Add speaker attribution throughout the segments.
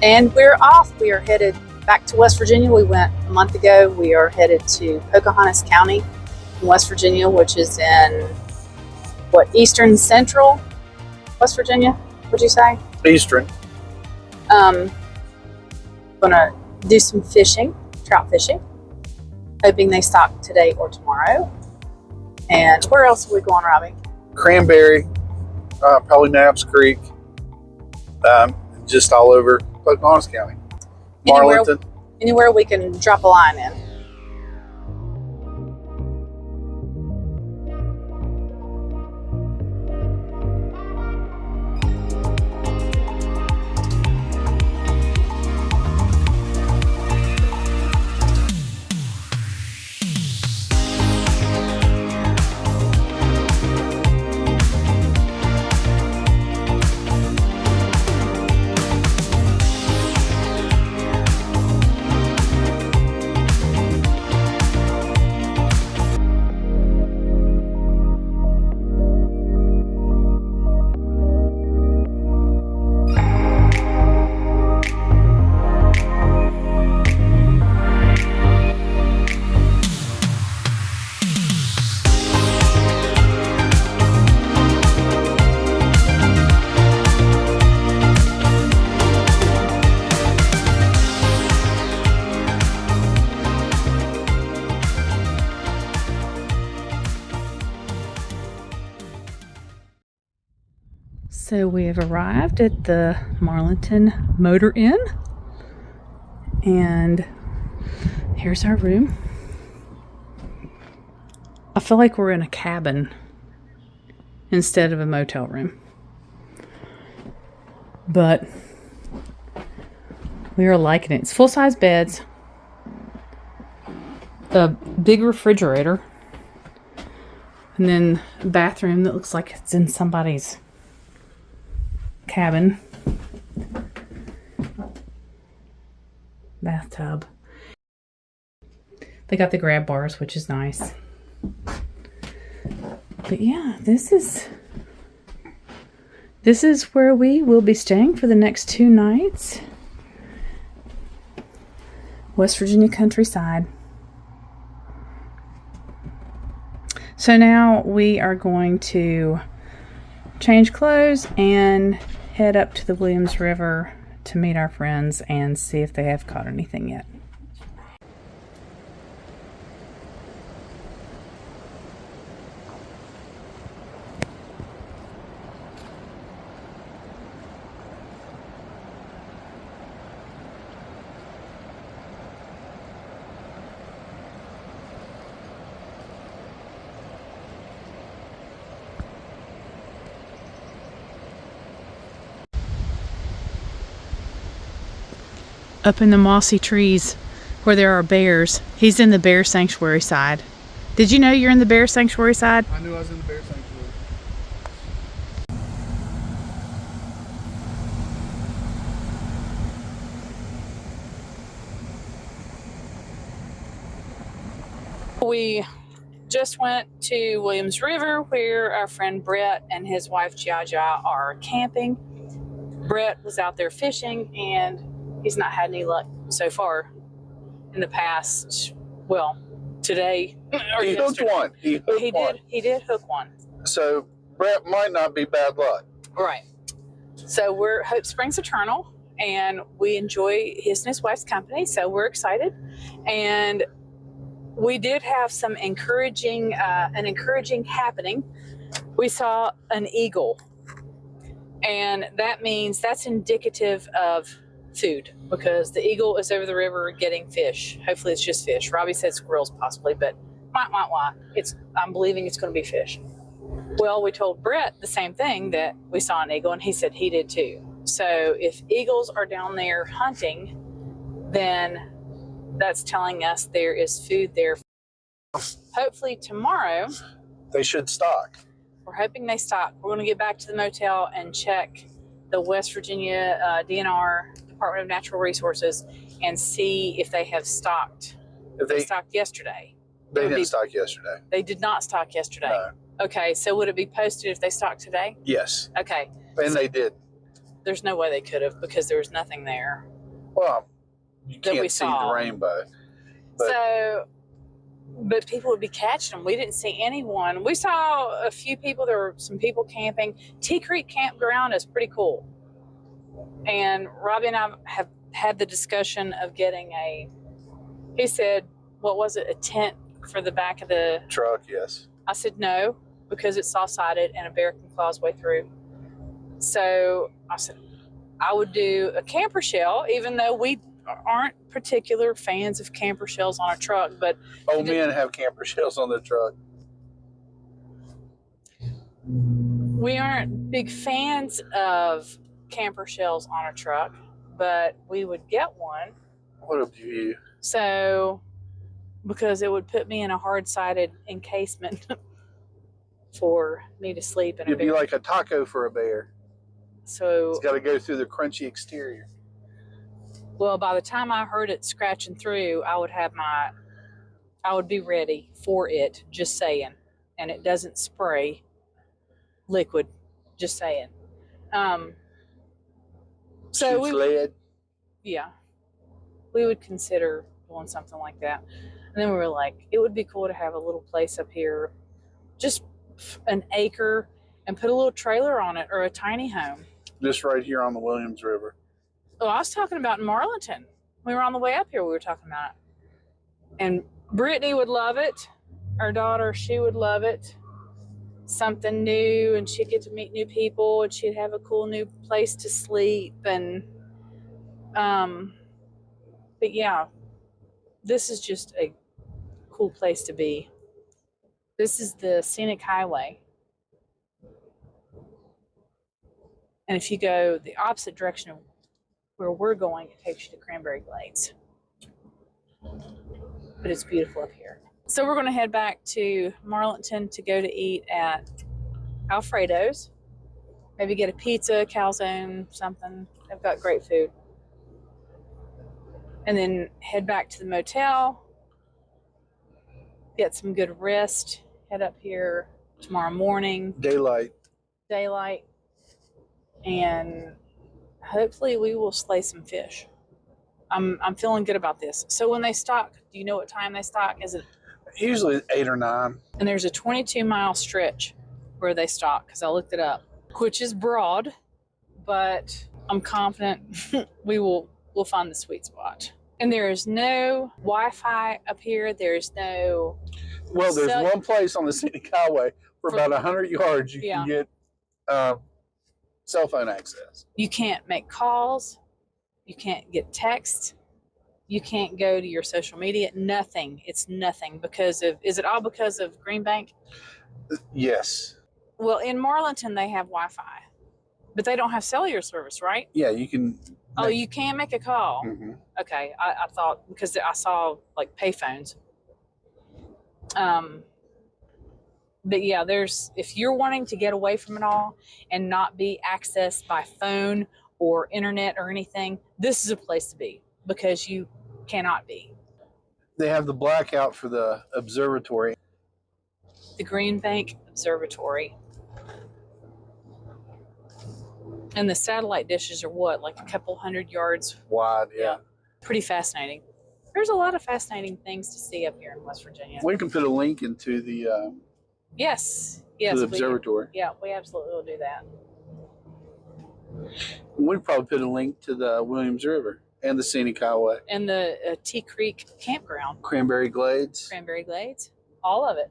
Speaker 1: And we're off. We are headed back to West Virginia. We went a month ago. We are headed to Pocahontas County in West Virginia, which is in eastern central West Virginia, would you say?
Speaker 2: Eastern.
Speaker 1: Gonna do some fishing, trout fishing, hoping they stock today or tomorrow. And where else are we going, Robbie?
Speaker 2: Cranberry, probably Knapp's Creek, just all over Pocahontas County. Marlinton.
Speaker 1: Anywhere we can drop a line in. So we have arrived at the Marlinton Motor Inn, and here's our room. I feel like we're in a cabin instead of a motel room, but we are liking it. It's full-size beds, a big refrigerator, and then a bathroom that looks like it's in somebody's cabin. Bathtub. They got the grab bars, which is nice. But yeah, this is where we will be staying for the next 2 nights. West Virginia countryside. So now we are going to change clothes and head up to the Williams River to meet our friends and see if they have caught anything yet. Up in the mossy trees where there are bears. He's in the bear sanctuary side. Did you know you're in the bear sanctuary side?
Speaker 2: I knew I was in the bear sanctuary.
Speaker 1: We just went to Williams River where our friend Brett and his wife Jaja are camping. Brett was out there fishing and he's not had any luck so far in the past. Well, today or
Speaker 2: He hooked one. He
Speaker 1: did hook one.
Speaker 2: So Brett might not be bad luck.
Speaker 1: Right. So we're Hope Springs Eternal, and we enjoy his and his wife's company. So we're excited, and we did have some encouraging happening. We saw an eagle, and that means that's indicative of food because the eagle is over the river getting fish. Hopefully it's just fish. Robbie said squirrels possibly, but I'm believing it's going to be fish. Well, we told Brett the same thing, that we saw an eagle, and he said he did too. So if eagles are down there hunting, then that's telling us there is food there. Hopefully tomorrow
Speaker 2: They should stock.
Speaker 1: we're hoping they stock. We're going to get back to the motel and check the West Virginia DNR, Department of Natural Resources, and see if they have stocked.
Speaker 2: If they
Speaker 1: stocked yesterday.
Speaker 2: They didn't stock yesterday.
Speaker 1: They did not stock yesterday.
Speaker 2: No.
Speaker 1: Okay, so would it be posted if they stocked today?
Speaker 2: Yes.
Speaker 1: Okay.
Speaker 2: And they did.
Speaker 1: There's no way they could have because there was nothing there.
Speaker 2: Well, you
Speaker 1: That we
Speaker 2: can't see the
Speaker 1: saw.
Speaker 2: rainbow. But
Speaker 1: But people would be catching them. We didn't see anyone. We saw a few people. There were some people camping. Tea Creek Campground is pretty cool. And Robbie and I have had the discussion of getting he said, what was it, a tent for the back of the
Speaker 2: truck, yes.
Speaker 1: I said no, because it's soft-sided and a bear can claw his way through. So I said, I would do a camper shell, even though we aren't particular fans of camper shells on a truck, but
Speaker 2: Old men have camper shells on their truck.
Speaker 1: we aren't big fans of camper shells on a truck, but we would get one.
Speaker 2: What a view.
Speaker 1: So, because it would put me in a hard-sided encasement for me to sleep in.
Speaker 2: It'd be like a taco for a bear.
Speaker 1: So
Speaker 2: it's got to go through the crunchy exterior.
Speaker 1: Well, by the time I heard it scratching through, I would be ready for it, just saying. And it doesn't spray liquid, just saying. So
Speaker 2: Shoots lead.
Speaker 1: Yeah, we would consider doing something like that. And then we were like, it would be cool to have a little place up here, just an acre, and put a little trailer on it or a tiny home.
Speaker 2: Just right here on the Williams River.
Speaker 1: Oh, I was talking about in Marlinton. We were on the way up here, we were talking about it. And Brittany would love it. Our daughter, she would love it. Something new, and she'd get to meet new people, and she'd have a cool new place to sleep. And but yeah, this is just a cool place to be. This is the scenic highway. And if you go the opposite direction of where we're going, it takes you to Cranberry Glades. But it's beautiful up here. So we're going to head back to Marlinton to go to eat at Alfredo's. Maybe get a pizza, calzone, something. They've got great food. And then head back to the motel, get some good rest, head up here tomorrow morning.
Speaker 2: Daylight.
Speaker 1: And hopefully we will slay some fish. I'm feeling good about this. So when they stock, do you know what time they stock? Is it
Speaker 2: usually 8 or 9? And
Speaker 1: there's a 22-mile stretch where they stock, because I looked it up, which is broad, but I'm confident we'll find the sweet spot. And there is no Wi-Fi up here. There's no.
Speaker 2: Well, there's one place on the scenic highway for about 100 yards you can get cell phone access.
Speaker 1: You can't make calls. You can't get texts. You can't go to your social media. Nothing. It's nothing because of. Is it all because of Green Bank?
Speaker 2: Yes.
Speaker 1: Well, in Marlinton they have Wi-Fi, but they don't have cellular service, right?
Speaker 2: Yeah, you can.
Speaker 1: Oh, you can make a call.
Speaker 2: Mm-hmm.
Speaker 1: Okay, I thought, because I saw like payphones. But yeah, if you're wanting to get away from it all and not be accessed by phone or internet or anything, this is a place to be, because you cannot be.
Speaker 2: They have the blackout for the observatory.
Speaker 1: The Green Bank Observatory. And the satellite dishes are what, like a couple 100 yards
Speaker 2: wide? Yeah.
Speaker 1: Pretty fascinating. There's a lot of fascinating things to see up here in West Virginia.
Speaker 2: We can put a link into the
Speaker 1: yes,
Speaker 2: to the observatory.
Speaker 1: We absolutely will do that.
Speaker 2: We'd probably put a link to the Williams River and the scenic highway
Speaker 1: and the Tea Creek campground,
Speaker 2: Cranberry Glades,
Speaker 1: all of it,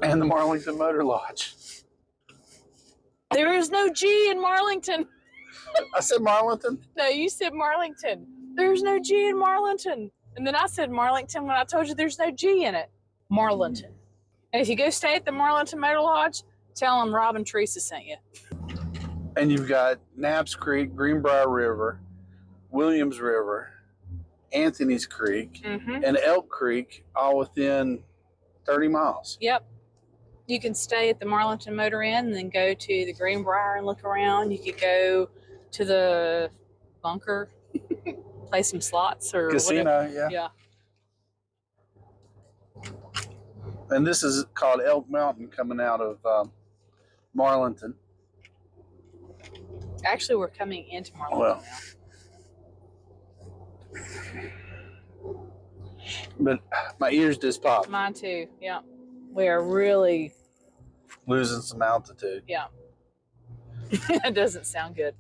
Speaker 2: and the Marlington Motor Lodge.
Speaker 1: There is no G in Marlington.
Speaker 2: I said Marlington?
Speaker 1: No, you said Marlington. There's no G in Marlington. And then I said Marlington when I told you there's no G in it. Marlington. And if you go stay at the Marlington Motor Lodge, tell them Rob and Teresa sent you.
Speaker 2: And you've got Knapp's Creek, Greenbrier River, Williams River, Anthony's Creek, and Elk Creek, all within 30 miles.
Speaker 1: Yep. You can stay at the Marlington Motor Inn and then go to the Greenbrier and look around. You could go to the bunker, play some slots or
Speaker 2: casino,
Speaker 1: whatever. Yeah.
Speaker 2: And this is called Elk Mountain, coming out of Marlington.
Speaker 1: Actually, we're coming into Marlington
Speaker 2: Well.
Speaker 1: now.
Speaker 2: But my ears just popped.
Speaker 1: Mine too. Yeah. We are really
Speaker 2: Losing some altitude.
Speaker 1: Yeah. It doesn't sound good.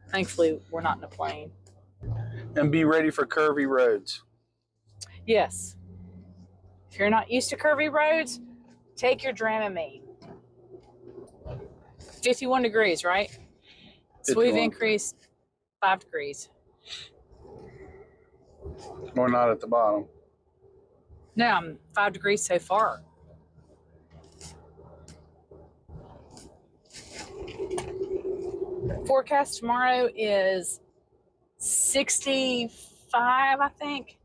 Speaker 1: Thankfully, we're not in a plane.
Speaker 2: And be ready for curvy roads.
Speaker 1: Yes. If you're not used to curvy roads, take your Dramamine. 51 degrees, right? So
Speaker 2: 51.
Speaker 1: we've increased 5 degrees.
Speaker 2: We're not at the bottom.
Speaker 1: No, I'm 5 degrees so far. Forecast tomorrow is 65, I think,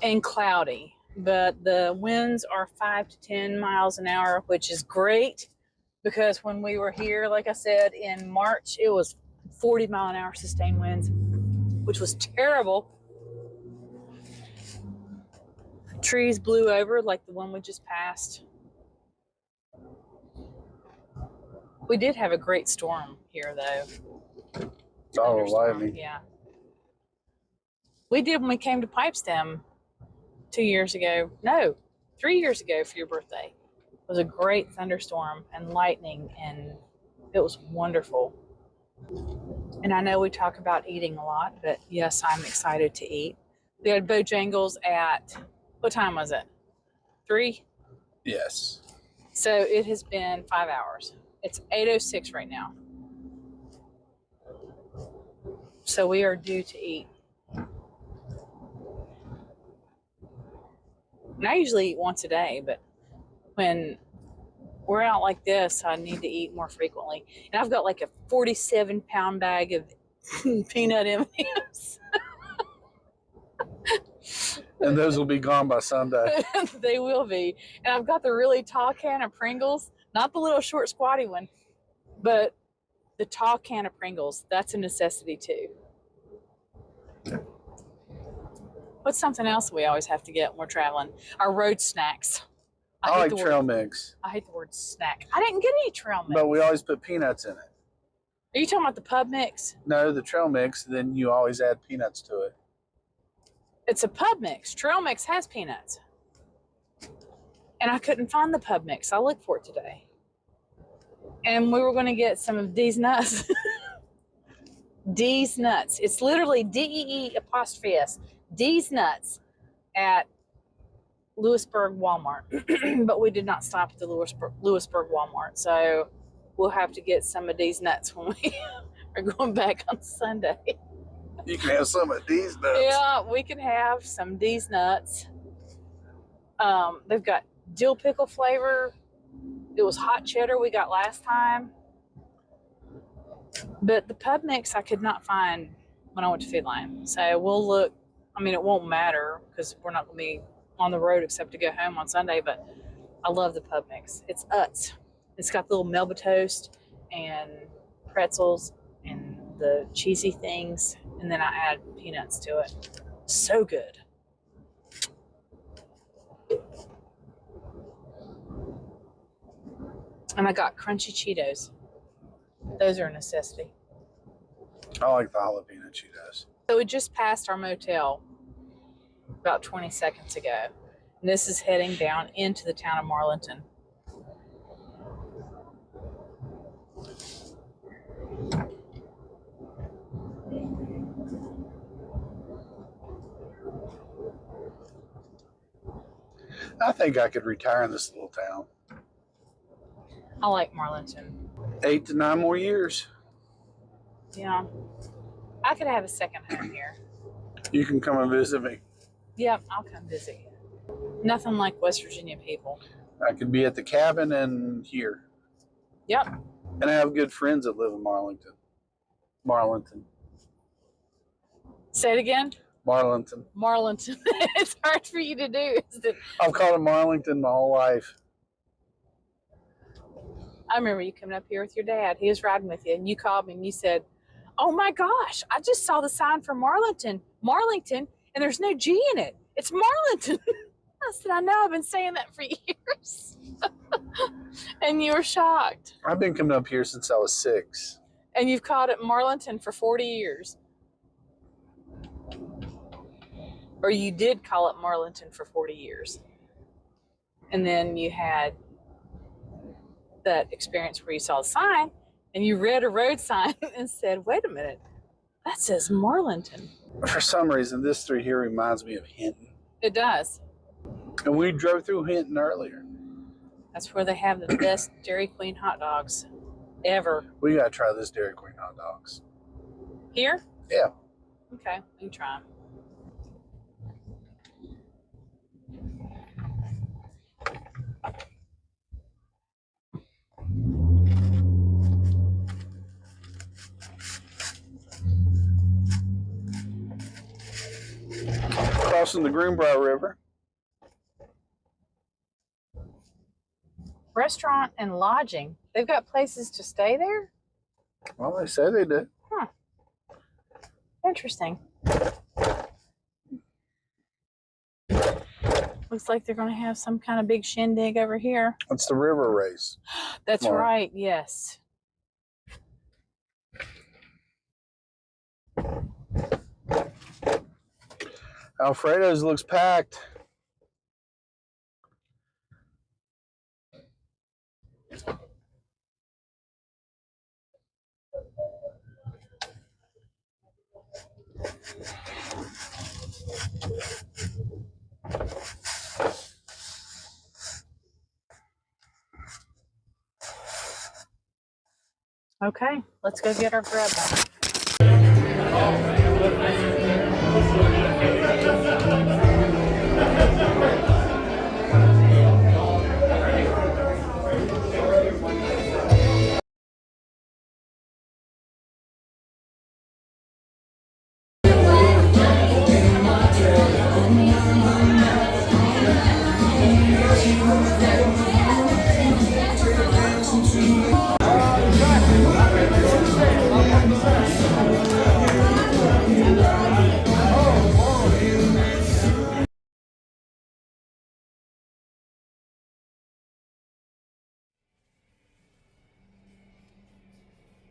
Speaker 1: and cloudy. But the winds are 5 to 10 miles an hour, which is great because when we were here, like I said, in March, it was 40 mile an hour sustained winds, which was terrible. Trees blew over like the one we just passed. We did have a great storm here, though.
Speaker 2: Oh,
Speaker 1: Thunderstorm,
Speaker 2: lightning.
Speaker 1: yeah. We did when we came to Pipestem 2 years ago. No, 3 years ago for your birthday. It was a great thunderstorm and lightning, and it was wonderful. And I know we talk about eating a lot, but yes, I'm excited to eat. We had Bojangles at, what time was it? 3?
Speaker 2: Yes.
Speaker 1: So it has been 5 hours. It's 8:06 right now. So we are due to eat. And I usually eat once a day, but when we're out like this, I need to eat more frequently. And I've got like a 47-pound bag of peanut M&Ms.
Speaker 2: And those will be gone by Sunday.
Speaker 1: They will be. And I've got the really tall can of Pringles, not the little short squatty one, but the tall can of Pringles. That's a necessity too. What's something else we always have to get when we're traveling? Our road snacks.
Speaker 2: I like trail mix.
Speaker 1: I hate the word snack. I didn't get any trail mix.
Speaker 2: But we always put peanuts in it.
Speaker 1: Are you talking about the pub mix?
Speaker 2: No, the trail mix, then you always add peanuts to it.
Speaker 1: It's a pub mix. Trail mix has peanuts. And I couldn't find the pub mix. I looked for it today. And we were going to get some of Dee's nuts. Dee's nuts. It's literally DEE''S. Dee's nuts at Lewisburg Walmart. But we did not stop at the Lewisburg Walmart. So we'll have to get some of Dee's nuts when we are going back on Sunday.
Speaker 2: You can have some of these nuts.
Speaker 1: Yeah, we can have some Dee's nuts. They've got dill pickle flavor. It was hot cheddar we got last time. But the pub mix I could not find when I went to Food Lion. So we'll look. I mean, it won't matter because we're not going to be on the road except to go home on Sunday. But I love the pub mix. It's Utz. It's got the little Melba toast and pretzels and the cheesy things. And then I add peanuts to it. So good. And I got crunchy Cheetos. Those are a necessity.
Speaker 2: I like the jalapeno Cheetos.
Speaker 1: So we just passed our motel about 20 seconds ago. And this is heading down into the town of Marlington.
Speaker 2: I think I could retire in this little town.
Speaker 1: I like Marlington.
Speaker 2: 8 to 9 more years.
Speaker 1: Yeah. I could have a second home here.
Speaker 2: You can come and visit me.
Speaker 1: Yep, I'll come visit you. Nothing like West Virginia people.
Speaker 2: I could be at the cabin and here.
Speaker 1: Yep.
Speaker 2: And I have good friends that live in Marlington. Marlington.
Speaker 1: Say it again.
Speaker 2: Marlington.
Speaker 1: Marlington. It's hard for you to do, isn't it?
Speaker 2: I've called it Marlington my whole life.
Speaker 1: I remember you coming up here with your dad. He was riding with you, and you called me and you said, "Oh my gosh, I just saw the sign for Marlington, and there's no G in it. It's Marlington." I said, "I know, I've been saying that for years." And you were shocked.
Speaker 2: I've been coming up here since I was 6.
Speaker 1: And you've caught at Marlinton for 40 years. Or you did call it Marlinton for 40 years. And then you had that experience where you saw a sign and you read a road sign and said, wait a minute, that says Marlinton.
Speaker 2: For some reason, this street here reminds me of Hinton.
Speaker 1: It does.
Speaker 2: And we drove through Hinton earlier.
Speaker 1: That's where they have the best Dairy Queen hot dogs ever.
Speaker 2: We got to try this Dairy Queen hot dogs.
Speaker 1: Here?
Speaker 2: Yeah.
Speaker 1: Okay, we can try them.
Speaker 2: Crossing the Greenbrier River.
Speaker 1: Restaurant and lodging. They've got places to stay there?
Speaker 2: Well, they say they did.
Speaker 1: Huh. Interesting. Looks like they're going to have some kind of big shindig over here.
Speaker 2: It's the river race.
Speaker 1: That's
Speaker 2: Tomorrow.
Speaker 1: right, yes.
Speaker 2: Alfredo's looks packed.
Speaker 1: Okay, let's go get our grub.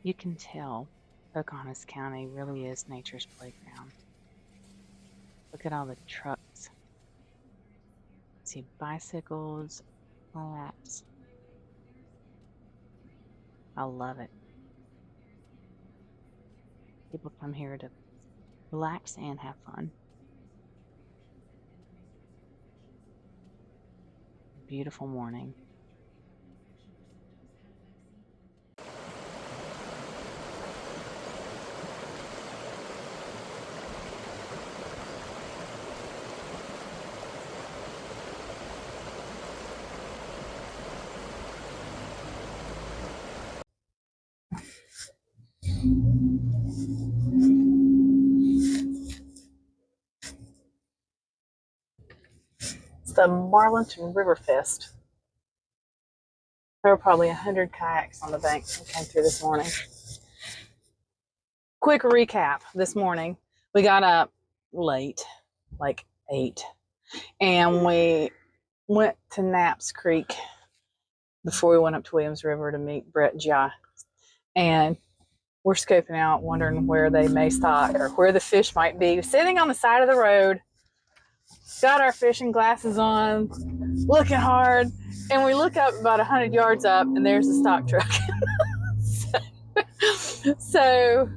Speaker 1: You can tell Pocahontas County really is nature's playground. Look at all the trucks. See bicycles, laps. I love it. People come here to relax and have fun. Beautiful morning. It's the Marlinton River Fest. There were probably 100 kayaks on the bank that came through this morning. Quick recap this morning. We got up late, like 8, and we went to Knapp's Creek before we went up to Williams River to meet Brett and Jai. And we're scoping out, wondering where they may stock or where the fish might be. Sitting on the side of the road, got our fishing glasses on, looking hard, and we look up about 100 yards up, and there's the stock truck. So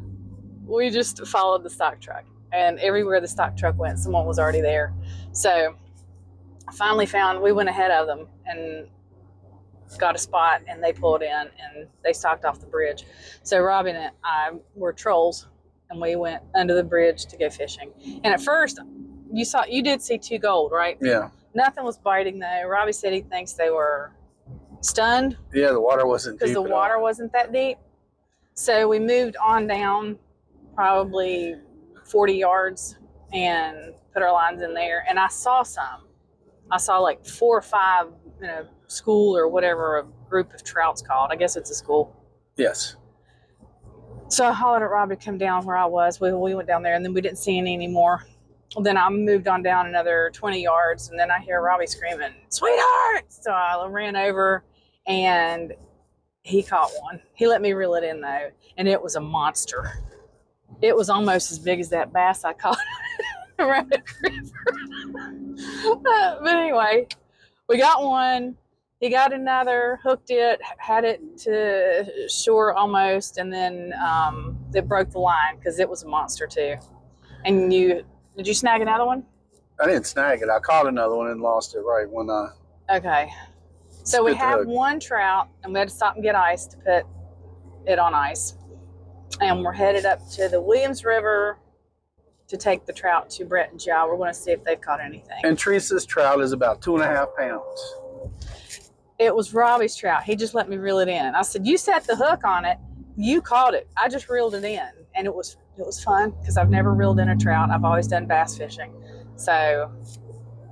Speaker 1: we just followed the stock truck, and everywhere the stock truck went, someone was already there. So I finally we went ahead of them and got a spot, and they pulled in and they stocked off the bridge. So Robbie and I were trolls, and we went under the bridge to go fishing. And at first, you did see 2 gold, right?
Speaker 2: Yeah.
Speaker 1: Nothing was biting though. Robbie said he thinks they were stunned.
Speaker 2: Yeah, the water wasn't deep.
Speaker 1: Because the water wasn't that deep. So we moved on down probably 40 yards and put our lines in there. And I saw some. I saw like 4 or 5 in a school or whatever a group of trout's called. I guess it's a school.
Speaker 2: Yes.
Speaker 1: So I hollered at Robbie to come down where I was. We went down there, and then we didn't see any anymore. Then I moved on down another 20 yards, and then I hear Robbie screaming, "Sweetheart!" So I ran over, and he caught one. He let me reel it in though, and it was a monster. It was almost as big as that bass I caught around the river. But anyway, we got one. He got another, hooked it, had it to shore almost, and then it broke the line because it was a monster too. And did you snag another one?
Speaker 2: I didn't snag it. I caught another one and lost it right when I.
Speaker 1: Okay. So we have one trout, and we had to stop and get ice to put it on ice. And we're headed up to the Williams River to take the trout to Brett and Joe. We're going to see if they've caught anything.
Speaker 2: And Teresa's trout is about 2.5 pounds.
Speaker 1: It was Robbie's trout. He just let me reel it in. I said, you set the hook on it. You caught it. I just reeled it in. And it was fun because I've never reeled in a trout. I've always done bass fishing. So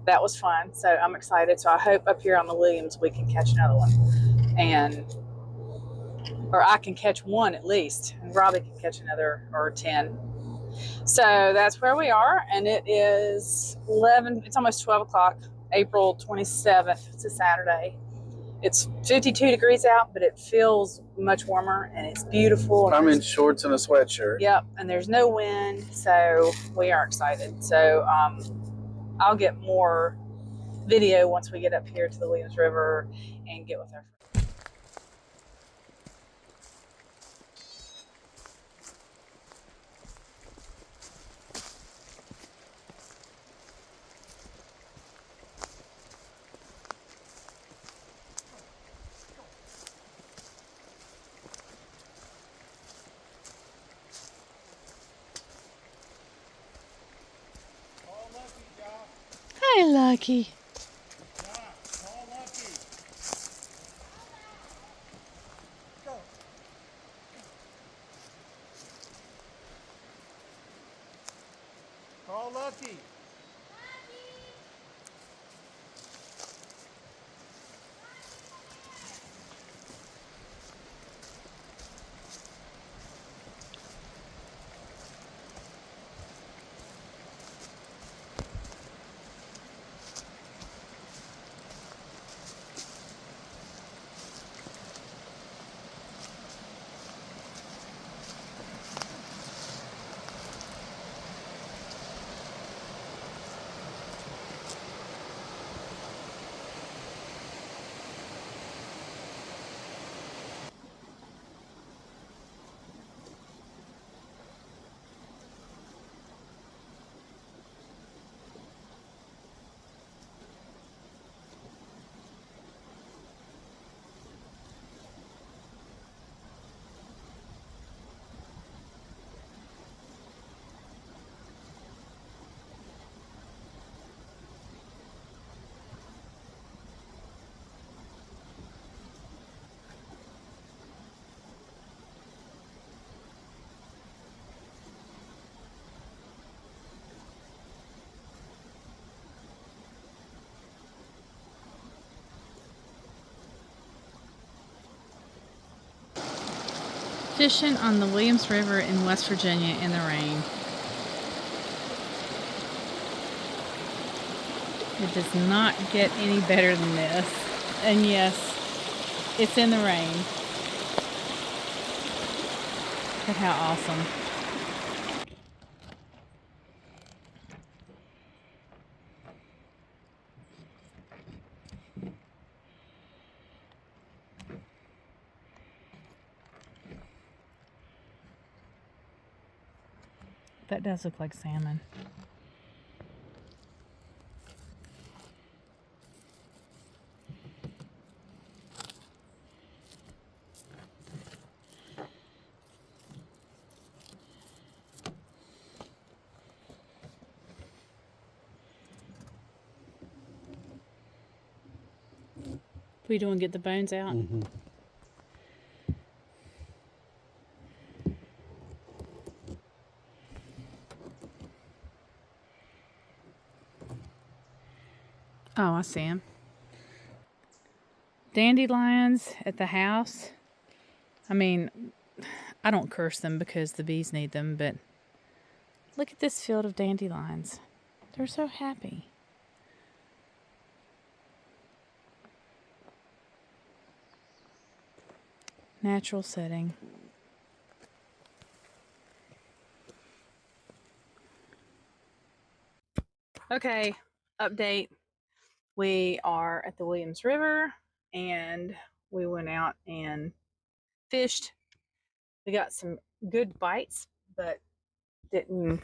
Speaker 1: that was fun. So I'm excited. So I hope up here on the Williams we can catch another one. Or I can catch one at least. And Robbie can catch another or 10. So that's where we are. And it is it's almost 12 o'clock, April 27th. It's a Saturday. It's 52 degrees out, but it feels much warmer and it's beautiful.
Speaker 2: I'm in shorts and a sweatshirt.
Speaker 1: Yep, and there's no wind, so we are excited. So I'll get more video once we get up here to the Williams River and get with our friends. Hi, Lucky.
Speaker 2: Call Lucky.
Speaker 1: Fishing on the Williams River in West Virginia in the rain. It does not get any better than this. And yes, it's in the rain. Look at how awesome. That does look like salmon. We doing get the bones out?
Speaker 2: Mm-hmm.
Speaker 1: Oh, I see them. Dandelions at the house. I mean, I don't curse them because the bees need them, but look at this field of dandelions. They're so happy. Natural setting. Okay, update. We are at the Williams River and we went out and fished. We got some good bites, but didn't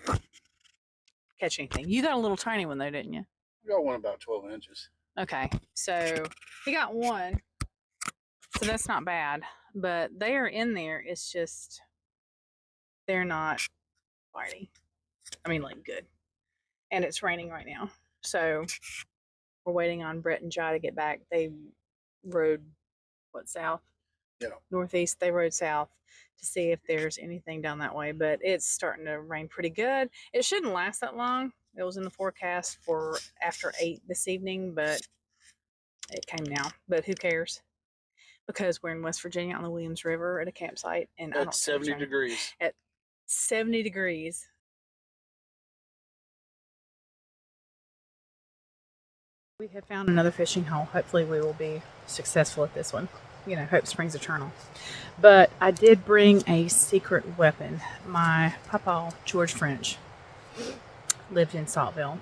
Speaker 1: catch anything. You got a little tiny one though, didn't you?
Speaker 2: I got one about 12 inches.
Speaker 1: Okay, so he got one, so that's not bad. But they are in there. It's just they're not biting. I mean, like good. And it's raining right now, so we're waiting on Brett and Jai to get back. They rode south?
Speaker 2: Yeah.
Speaker 1: Northeast. They rode south to see if there's anything down that way, but it's starting to rain pretty good. It shouldn't last that long. It was in the forecast for after 8 this evening, but it came now. But who cares? Because we're in West Virginia on the Williams River at a campsite, and
Speaker 2: at 70 degrees.
Speaker 1: At 70 degrees. We have found another fishing hole. Hopefully we will be successful at this one. You know, hope springs eternal. But I did bring a secret weapon. My papa, George French, lived in Saltville.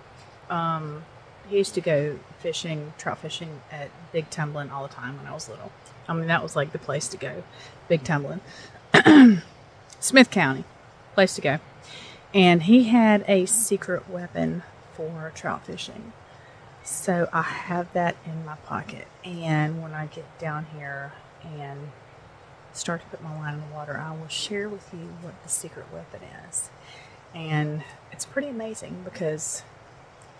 Speaker 1: He used to go fishing, trout fishing at Big Tumbling all the time when I was little. I mean, that was like the place to go. Big Tumbling. Smith County, place to go. And he had a secret weapon for trout fishing. So I have that in my pocket, and when I get down here and start to put my line in the water, I will share with you what the secret weapon is. And it's pretty amazing because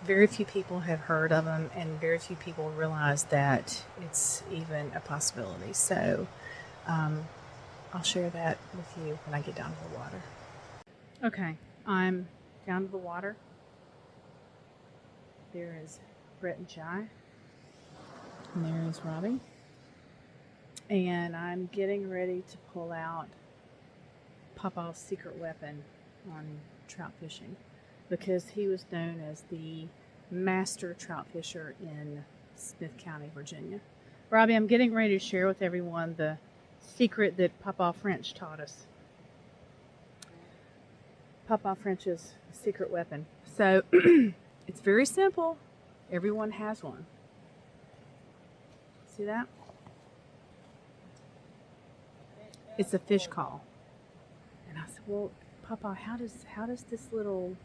Speaker 1: very few people have heard of them, and very few people realize that it's even a possibility. So I'll share that with you when I get down to the water. Okay, I'm down to the water. There is Brett and Jai, and there is Robbie, and I'm getting ready to pull out Papa's secret weapon on trout fishing because he was known as the master trout fisher in Smith County, Virginia. Robbie, I'm getting ready to share with everyone the secret that Papa French taught us. Papa French's secret weapon. So it's very simple. Everyone has one. See that? It's a fish call. And I said, well, Papa, how does this little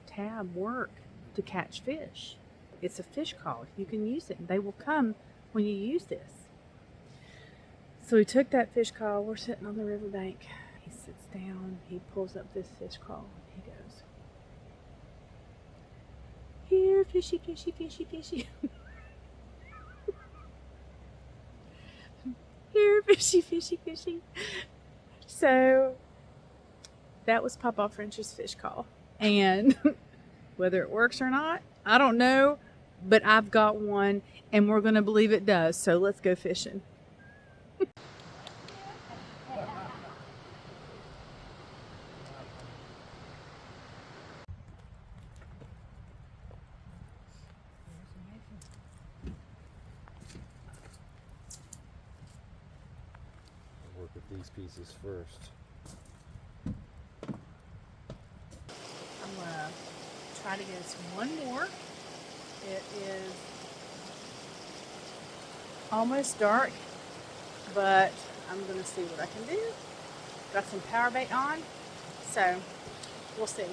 Speaker 1: tab work to catch fish? It's a fish call. You can use it. They will come when you use this. So he took that fish call. We're sitting on the riverbank. He sits down. He pulls up this fish call. He goes, "Here, fishy, fishy, fishy, fishy." Here, fishy, fishy, fishy. So that was Papa French's fish call. And whether it works or not, I don't know. But I've got one, and we're going to believe it does. So let's go fishing.
Speaker 3: Work with these pieces first.
Speaker 1: I'm going to try to get us one more. It is almost dark, but I'm going to see what I can do. Got some power bait on, so we'll see.